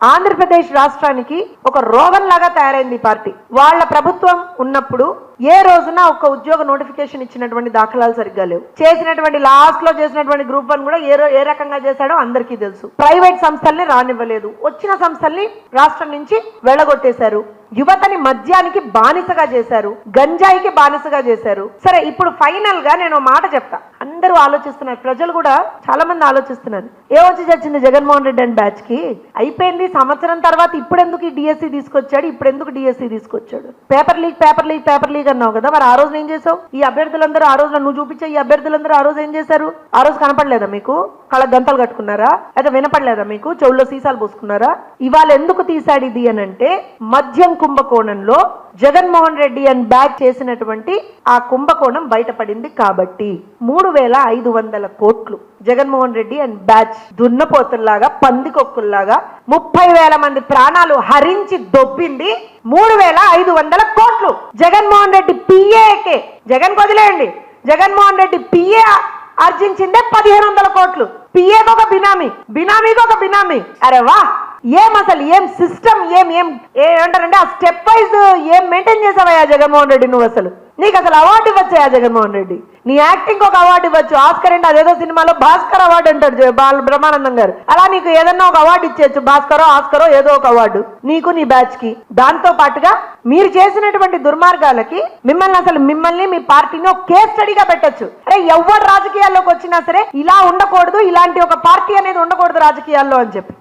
ఆంధ్రప్రదేశ్ రాష్ట్రానికి ఒక రోగంలాగా తయారైంది ఈ పార్టీ. వాళ్ళ ప్రభుత్వం ఉన్నప్పుడు ఏ రోజున ఒక ఉద్యోగ నోటిఫికేషన్ ఇచ్చినటువంటి దాఖలాలు సరిగ్గా లేవు. చేసినటువంటి లాస్ట్ లో చేసినటువంటి గ్రూప్ 1 కూడా ఏ రకంగా చేశాడో అందరికీ తెలుసు. ప్రైవేట్ సంస్థల్ని రానివ్వలేదు, వచ్చిన సంస్థల్ని రాష్ట్రం నుంచి వెళ్ళగొట్టేశారు. యువతని మద్యానికి బానిసగా చేశారు, గంజాయికి బానిసగా చేశారు. సరే, ఇప్పుడు ఫైనల్ గా నేను మాట చెప్తా. అందరూ ఆలోచిస్తున్నారు, ప్రజలు కూడా చాలా మంది ఆలోచిస్తున్నారు, ఏమొచ్చి చచ్చింది జగన్మోహన్ రెడ్డి అండ్ బ్యాచ్ కి? అయిపోయింది సంవత్సరం తర్వాత ఇప్పుడు ఎందుకు ఈ డిఎస్సి తీసుకొచ్చాడు, ఇప్పుడు ఎందుకు డిఎస్సి తీసుకొచ్చాడు? పేపర్ లీక్ అన్నావు కదా, మరి ఆ రోజు ఏం చేసావు? ఈ అభ్యర్థులందరూ ఆ రోజు నువ్వు చూపించే ఈ అభ్యర్థులందరూ ఆ రోజు ఏం చేశారు? ఆ రోజు కనపడలేదా మీకు? కళ్ళ గంతలు కట్టుకున్నారా? అయితే వినపడలేదా మీకు? చెవుల్లో సీసాలు పోసుకున్నారా? ఇవాళ ఎందుకు తీసాడు ఇది అనంటే, మద్యం కుంభకోణంలో జగన్మోహన్ రెడ్డి అండ్ బ్యాచ్ చేసినటువంటి ఆ కుంభకోణం బయటపడింది కాబట్టి 3,500 కోట్లు జగన్మోహన్ రెడ్డి అండ్ బ్యాచ్ దున్నపోతుల్లాగా, పందికొక్కుల్లాగా 30,000 మంది ప్రాణాలు హరించి దొబ్బింది 3,500 కోట్లు. జగన్మోహన్ రెడ్డి పిఏకే, జగన్ వదిలేయండి, జగన్మోహన్ రెడ్డి పిఏ ఆర్జించిందే 1,500 కోట్లు. పిఏకి ఒక బినామీ, బినామీకి ఒక బినామీ. అరే వా, ఏం అసలు ఏం సిస్టమ్, ఏమంటారంటే ఆ స్టెప్ వైజ్ ఏం మెయింటైన్ చేసావయ్యా జగన్మోహన్ రెడ్డి? నువ్వు అసలు నీకు అసలు అవార్డు ఇవ్వచ్చా జగన్మోహన్ రెడ్డి? నీ యాక్టింగ్ ఒక అవార్డు ఇవ్వచ్చు, ఆస్కర్ అంటే అదేదో సినిమాలో భాస్కర్ అవార్డు అంటాడు బ్రహ్మానందం గారు, అలా నీకు ఏదన్నా ఒక అవార్డు ఇచ్చేయచ్చు, భాస్కరో ఆస్కరో ఏదో ఒక అవార్డు నీకు నీ బ్యాచ్ కి. దాంతో పాటుగా మీరు చేసినటువంటి దుర్మార్గాలకి మిమ్మల్ని మీ పార్టీని ఒక కేస్ స్టడీగా పెట్టచ్చు. అరే, ఎవరు రాజకీయాల్లోకి వచ్చినా సరే ఇలా ఉండకూడదు, ఇలాంటి ఒక పార్టీ అనేది ఉండకూడదు రాజకీయాల్లో అని చెప్పి